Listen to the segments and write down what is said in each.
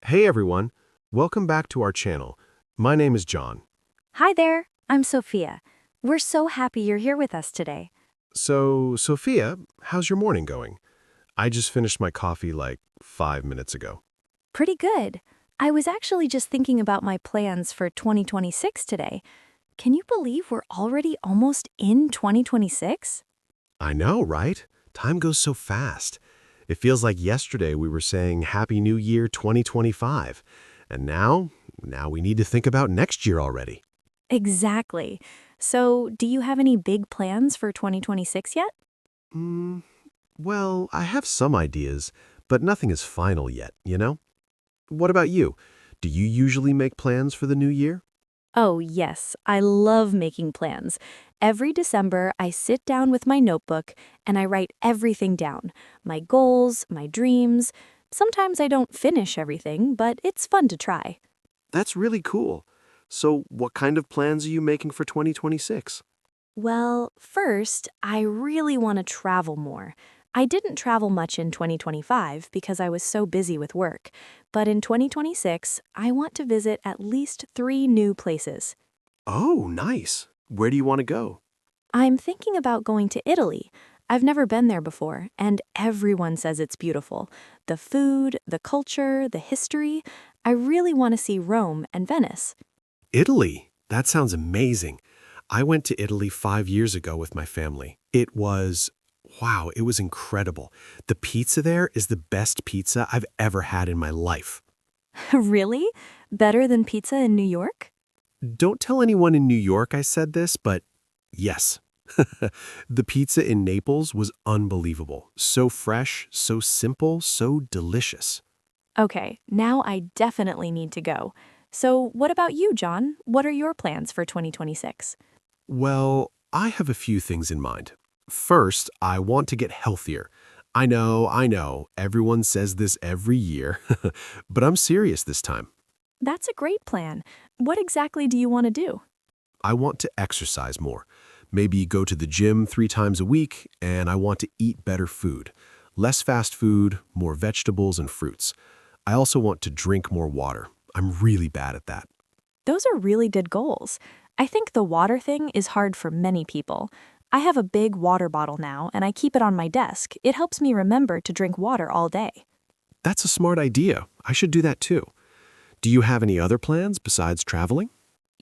Hey everyone, welcome back to our channel. My name is John. Hi there, I'm Sophia. We're so happy you're here with us today. So, Sophia, how's your morning going? I just finished my coffee like 5 minutes ago. Pretty good. I was actually just thinking about my plans for 2026 today. Can you believe we're already almost in 2026? I know, right? Time goes so fast. It feels like yesterday we were saying Happy New Year 2025. And now we need to think about next year already. Exactly. So, do you have any big plans for 2026 yet? Hmm, well, I have some ideas, but nothing is final yet? What about you? Do you usually make plans for the new year? Oh, yes, I love making plans. Every December, I sit down with my notebook and I write everything down, my goals, my dreams. Sometimes I don't finish everything, but it's fun to try. That's really cool. So, what kind of plans are you making for 2026? Well, first, I really want to travel more. I didn't travel much in 2025 because I was so busy with work, but in 2026, I want to visit at least 3 new places. Oh, nice. Where do you want to go? I'm thinking about going to Italy. I've never been there before, and everyone says it's beautiful. The food, the culture, the history. I really want to see Rome and Venice. Italy. That sounds amazing. I went to Italy 5 years ago with my family. Wow, it was incredible. The pizza there is the best pizza I've ever had in my life. Really? Better than pizza in New York? Don't tell anyone in New York I said this, but yes. The pizza in Naples was unbelievable. So fresh, so simple, so delicious. Okay, now I definitely need to go. So, what about you, John? What are your plans for 2026? Well, I have a few things in mind. First, I want to get healthier. I know, everyone says this every year, but I'm serious this time. That's a great plan. What exactly do you want to do? I want to exercise more. Maybe go to the gym 3 times a week, and I want to eat better food. Less fast food, more vegetables and fruits. I also want to drink more water. I'm really bad at that. Those are really good goals. I think the water thing is hard for many people. I have a big water bottle now, and I keep it on my desk. It helps me remember to drink water all day. That's a smart idea. I should do that too. Do you have any other plans besides traveling?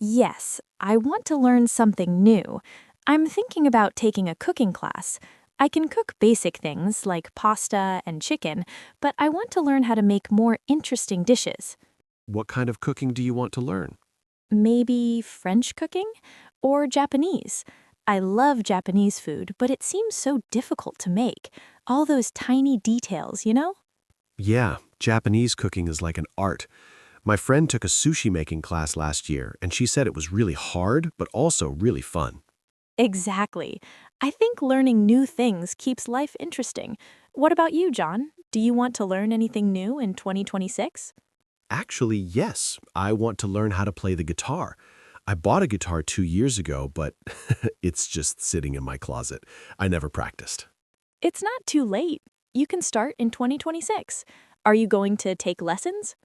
Yes, I want to learn something new. I'm thinking about taking a cooking class. I can cook basic things like pasta and chicken, but I want to learn how to make more interesting dishes. What kind of cooking do you want to learn? Maybe French cooking or Japanese. I love Japanese food, but it seems so difficult to make. All those tiny details. Yeah, Japanese cooking is like an art. My friend took a sushi making class last year, and she said it was really hard, but also really fun. Exactly. I think learning new things keeps life interesting. What about you, John? Do you want to learn anything new in 2026? Actually, yes, I want to learn how to play the guitar. I bought a guitar 2 years ago, but it's just sitting in my closet. I never practiced. It's not too late. You can start in 2026. Are you going to take lessons?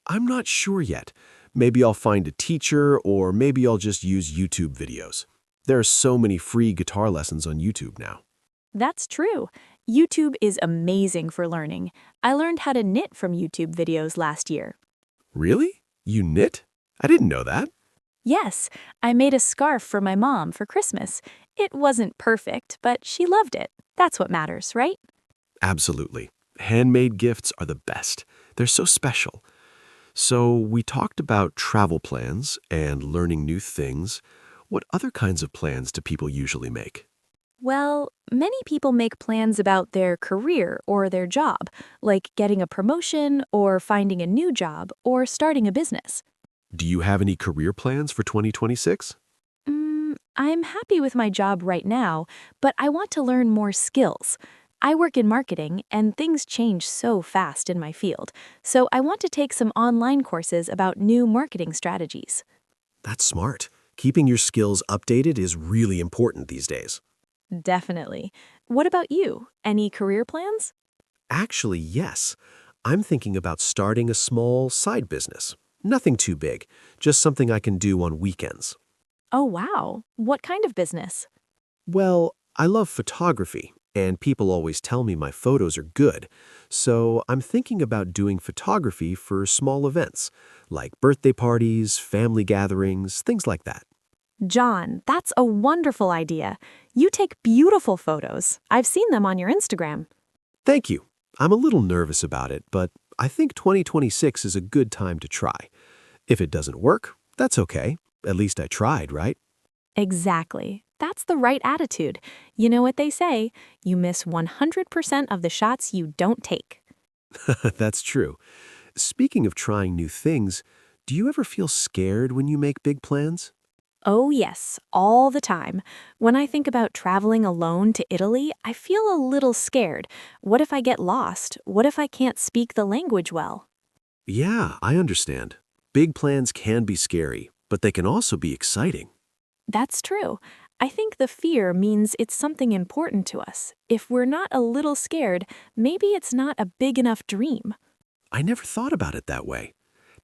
I'm not sure yet. Maybe I'll find a teacher, or maybe I'll just use YouTube videos. There are so many free guitar lessons on YouTube now. That's true. YouTube is amazing for learning. I learned how to knit from YouTube videos last year. Really? You knit? I didn't know that. Yes, I made a scarf for my mom for Christmas. It wasn't perfect, but she loved it. That's what matters, right? Absolutely. Handmade gifts are the best. They're so special. So, we talked about travel plans and learning new things. What other kinds of plans do people usually make? Well, many people make plans about their career or their job, like getting a promotion or finding a new job or starting a business. Do you have any career plans for 2026? I'm happy with my job right now, but I want to learn more skills. I work in marketing, and things change so fast in my field, so I want to take some online courses about new marketing strategies. That's smart. Keeping your skills updated is really important these days. Definitely. What about you? Any career plans? Actually, yes. I'm thinking about starting a small side business. Nothing too big, just something I can do on weekends. Oh, wow. What kind of business? Well, I love photography, and people always tell me my photos are good, so I'm thinking about doing photography for small events, like birthday parties, family gatherings, things like that. John, that's a wonderful idea. You take beautiful photos. I've seen them on your Instagram. Thank you. I'm a little nervous about it, but I think 2026 is a good time to try. If it doesn't work, that's okay. At least I tried, right? Exactly. That's the right attitude. You know what they say, you miss 100% of the shots you don't take. That's true. Speaking of trying new things, do you ever feel scared when you make big plans? Oh, yes, all the time. When I think about traveling alone to Italy, I feel a little scared. What if I get lost? What if I can't speak the language well? Yeah, I understand. Big plans can be scary, but they can also be exciting. That's true. I think the fear means it's something important to us. If we're not a little scared, maybe it's not a big enough dream. I never thought about it that way.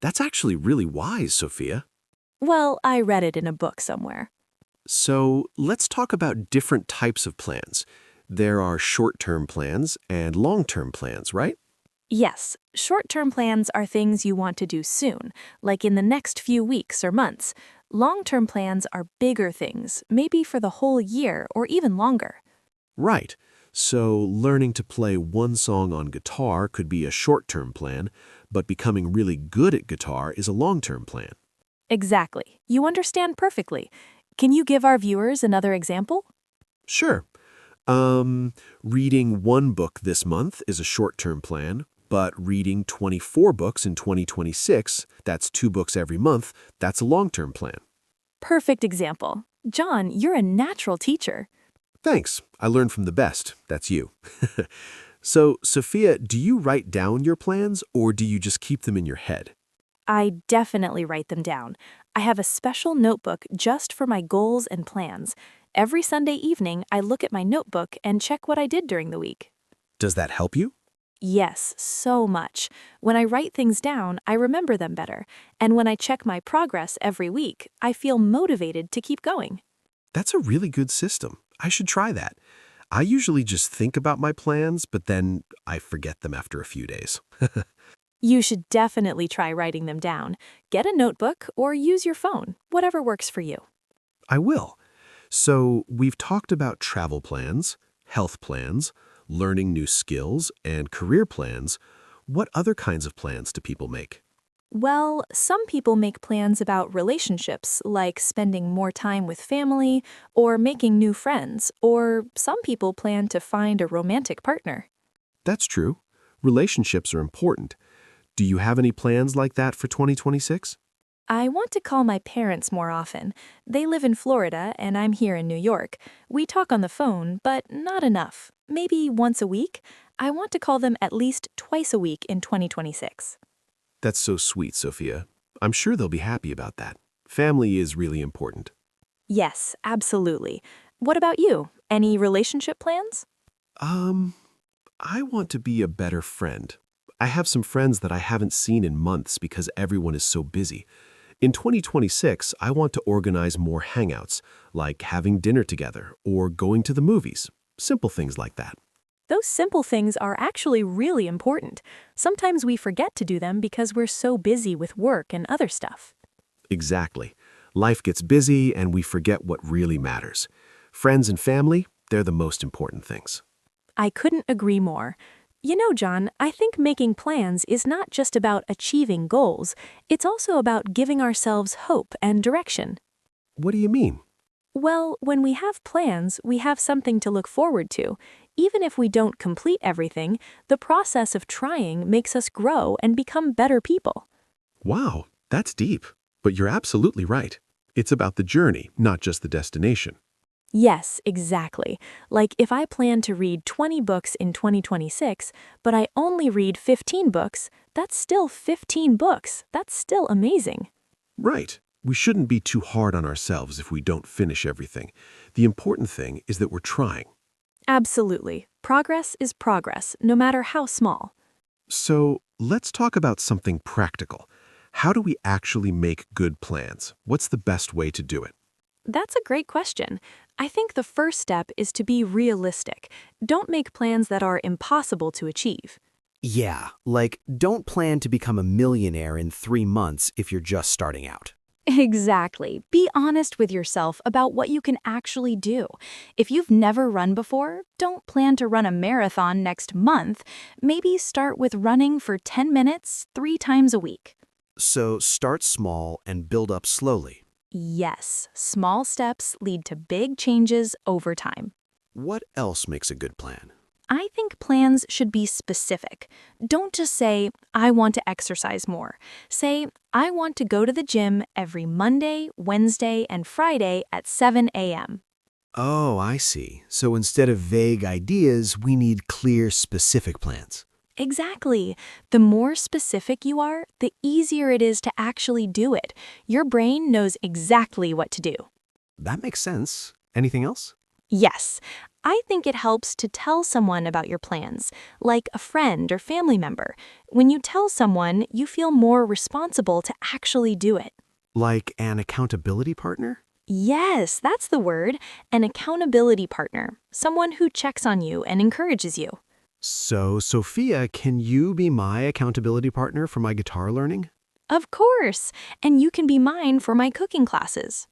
That's actually really wise, Sophia. Well, I read it in a book somewhere. So let's talk about different types of plans. There are short-term plans and long-term plans, right? Yes, short-term plans are things you want to do soon, like in the next few weeks or months. Long-term plans are bigger things, maybe for the whole year or even longer. Right. So learning to play one song on guitar could be a short-term plan, but becoming really good at guitar is a long-term plan. Exactly. You understand perfectly. Can you give our viewers another example? Sure. Reading one book this month is a short-term plan, but reading 24 books in 2026, that's 2 books every month, that's a long-term plan. Perfect example. John, you're a natural teacher. Thanks. I learned from the best. That's you. So, Sophia, do you write down your plans or do you just keep them in your head? I definitely write them down. I have a special notebook just for my goals and plans. Every Sunday evening, I look at my notebook and check what I did during the week. Does that help you? Yes, so much. When I write things down, I remember them better. And when I check my progress every week, I feel motivated to keep going. That's a really good system. I should try that. I usually just think about my plans, but then I forget them after a few days. You should definitely try writing them down. Get a notebook or use your phone, whatever works for you. I will. So, we've talked about travel plans, health plans, learning new skills, and career plans. What other kinds of plans do people make? Well, some people make plans about relationships, like spending more time with family or making new friends, or some people plan to find a romantic partner. That's true. Relationships are important. Do you have any plans like that for 2026? I want to call my parents more often. They live in Florida and I'm here in New York. We talk on the phone, but not enough. Maybe once a week. I want to call them at least twice a week in 2026. That's so sweet, Sophia. I'm sure they'll be happy about that. Family is really important. Yes, absolutely. What about you? Any relationship plans? Um, I want to be a better friend. I have some friends that I haven't seen in months because everyone is so busy. In 2026, I want to organize more hangouts, like having dinner together or going to the movies. Simple things like that. Those simple things are actually really important. Sometimes we forget to do them because we're so busy with work and other stuff. Exactly. Life gets busy and we forget what really matters. Friends and family, they're the most important things. I couldn't agree more. You know, John, I think making plans is not just about achieving goals, it's also about giving ourselves hope and direction. What do you mean? Well, when we have plans, we have something to look forward to. Even if we don't complete everything, the process of trying makes us grow and become better people. Wow, that's deep. But you're absolutely right. It's about the journey, not just the destination. Yes, exactly. Like if I plan to read 20 books in 2026, but I only read 15 books, that's still 15 books. That's still amazing. Right. We shouldn't be too hard on ourselves if we don't finish everything. The important thing is that we're trying. Absolutely. Progress is progress, no matter how small. So, Let's talk about something practical. How do we actually make good plans? What's the best way to do it? That's a great question. I think the first step is to be realistic. Don't make plans that are impossible to achieve. Yeah, like don't plan to become a millionaire in 3 months if you're just starting out. Exactly. Be honest with yourself about what you can actually do. If you've never run before, don't plan to run a marathon next month. Maybe start with running for 10 minutes 3 times a week. So start small and build up slowly. Yes, small steps lead to big changes over time. What else makes a good plan? I think plans should be specific. Don't just say, I want to exercise more. Say, I want to go to the gym every Monday, Wednesday, and Friday at 7 a.m. Oh, I see. So instead of vague ideas, we need clear, specific plans. Exactly. The more specific you are, the easier it is to actually do it. Your brain knows exactly what to do. That makes sense. Anything else? Yes, I think it helps to tell someone about your plans, like a friend or family member. When you tell someone, you feel more responsible to actually do it. Like an accountability partner? Yes, that's the word, an accountability partner, someone who checks on you and encourages you. So, Sophia, can you be my accountability partner for my guitar learning? Of course, and you can be mine for my cooking classes.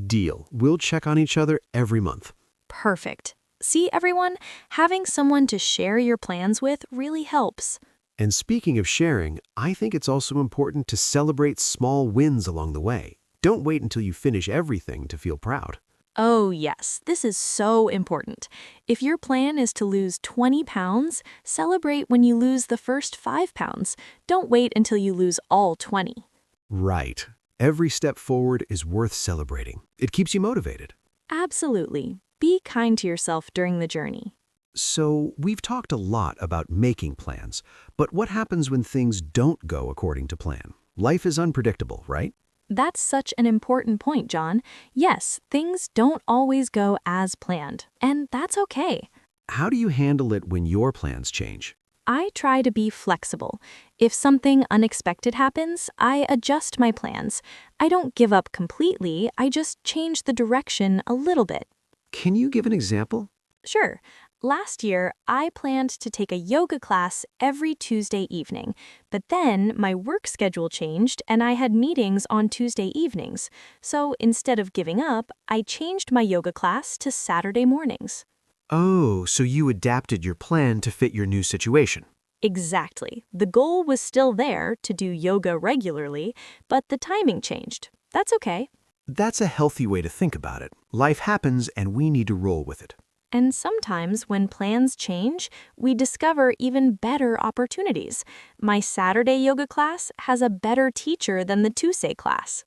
Deal. We'll check on each other every month. Perfect. See, everyone, having someone to share your plans with really helps. And speaking of sharing, I think it's also important to celebrate small wins along the way. Don't wait until you finish everything to feel proud. Oh, yes, this is so important. If your plan is to lose 20 pounds, celebrate when you lose the first 5 pounds. Don't wait until you lose all 20. Right. Every step forward is worth celebrating. It keeps you motivated. Absolutely. Be kind to yourself during the journey. So, we've talked a lot about making plans, but what happens when things don't go according to plan? Life is unpredictable, right? That's such an important point, John. Yes, things don't always go as planned, and that's okay. How do you handle it when your plans change? I try to be flexible. If something unexpected happens, I adjust my plans. I don't give up completely, I just change the direction a little bit. Can you give an example? Sure. Last year, I planned to take a yoga class every Tuesday evening, but then my work schedule changed and I had meetings on Tuesday evenings. So instead of giving up, I changed my yoga class to Saturday mornings. Oh, so you adapted your plan to fit your new situation. Exactly. The goal was still there to do yoga regularly, but the timing changed. That's okay. That's a healthy way to think about it. Life happens and we need to roll with it. And sometimes when plans change, we discover even better opportunities. My Saturday yoga class has a better teacher than the Tuesday class.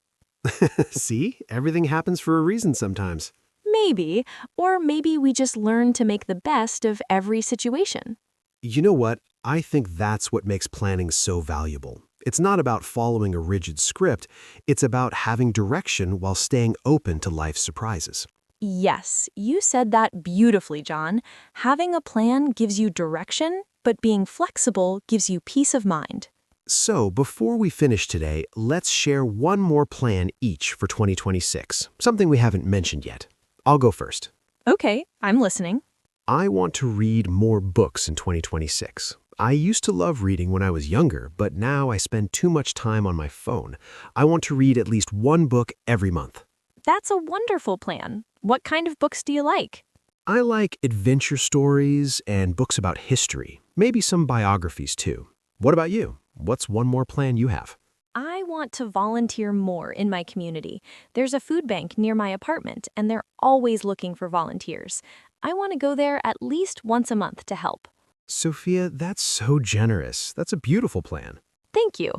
See, everything happens for a reason sometimes. Maybe, or maybe we just learn to make the best of every situation. You know what? I think that's what makes planning so valuable. It's not about following a rigid script, it's about having direction while staying open to life's surprises. Yes, you said that beautifully, John. Having a plan gives you direction, but being flexible gives you peace of mind. So, before we finish today, let's share one more plan each for 2026, something we haven't mentioned yet. I'll go first. Okay, I'm listening. I want to read more books in 2026. I used to love reading when I was younger, but now I spend too much time on my phone. I want to read at least one book every month. That's a wonderful plan. What kind of books do you like? I like adventure stories and books about history, maybe some biographies too. What about you? What's one more plan you have? I want to volunteer more in my community. There's a food bank near my apartment, and they're always looking for volunteers. I want to go there at least once a month to help. Sophia, that's so generous. That's a beautiful plan. Thank you.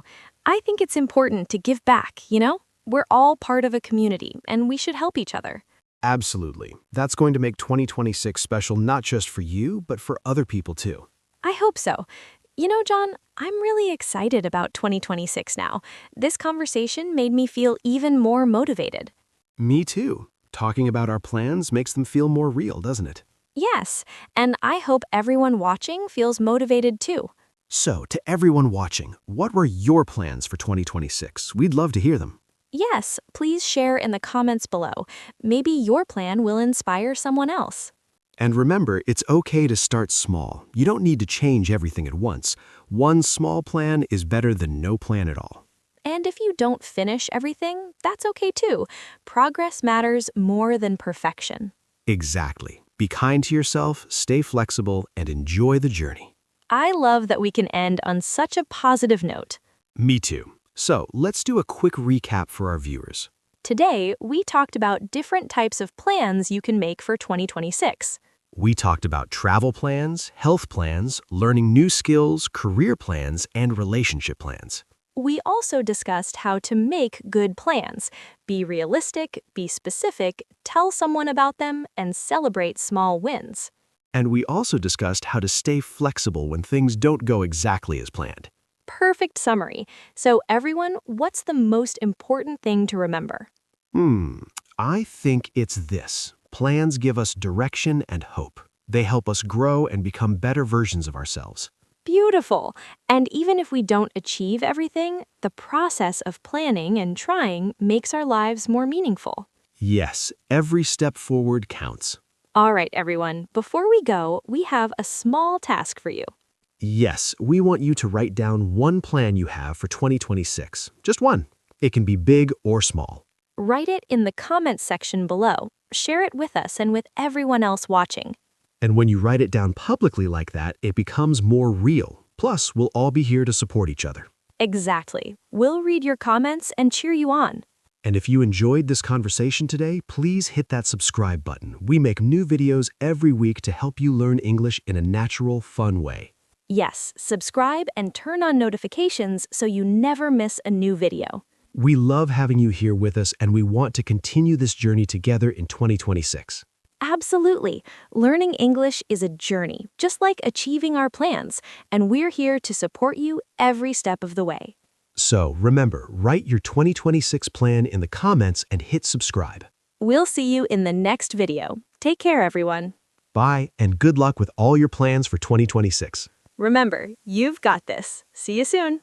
I think it's important to give back, you know? We're all part of a community, and we should help each other. Absolutely. That's going to make 2026 special not just for you, but for other people too. I hope so. You know, John, I'm really excited about 2026 now. This conversation made me feel even more motivated. Me too. Talking about our plans makes them feel more real, doesn't it? Yes, and I hope everyone watching feels motivated too. So, to everyone watching, what were your plans for 2026? We'd love to hear them. Yes, please share in the comments below. Maybe your plan will inspire someone else. And remember, it's okay to start small. You don't need to change everything at once. One small plan is better than no plan at all. And if you don't finish everything, that's okay too. Progress matters more than perfection. Exactly. Be kind to yourself, stay flexible, and enjoy the journey. I love that we can end on such a positive note. Me too. So, let's do a quick recap for our viewers. Today, we talked about different types of plans you can make for 2026. We talked about travel plans, health plans, learning new skills, career plans, and relationship plans. We also discussed how to make good plans. Be realistic, be specific, tell someone about them, and celebrate small wins. And we also discussed how to stay flexible when things don't go exactly as planned. Perfect summary. So everyone, what's the most important thing to remember? I think it's this. Plans give us direction and hope. They help us grow and become better versions of ourselves. Beautiful. And even if we don't achieve everything, the process of planning and trying makes our lives more meaningful. Yes, every step forward counts. All right, everyone, before we go, we have a small task for you. Yes, we want you to write down one plan you have for 2026. Just one. It can be big or small. Write it in the comments section below. Share it with us and with everyone else watching. And when you write it down publicly like that, it becomes more real. Plus, we'll all be here to support each other. Exactly. We'll read your comments and cheer you on. And if you enjoyed this conversation today, please hit that subscribe button. We make new videos every week to help you learn English in a natural, fun way. Yes, subscribe and turn on notifications so you never miss a new video. We love having you here with us, and we want to continue this journey together in 2026. Absolutely. Learning English is a journey, just like achieving our plans, and we're here to support you every step of the way. So remember, write your 2026 plan in the comments and hit subscribe. We'll see you in the next video. Take care, everyone. Bye, and good luck with all your plans for 2026. Remember, you've got this. See you soon.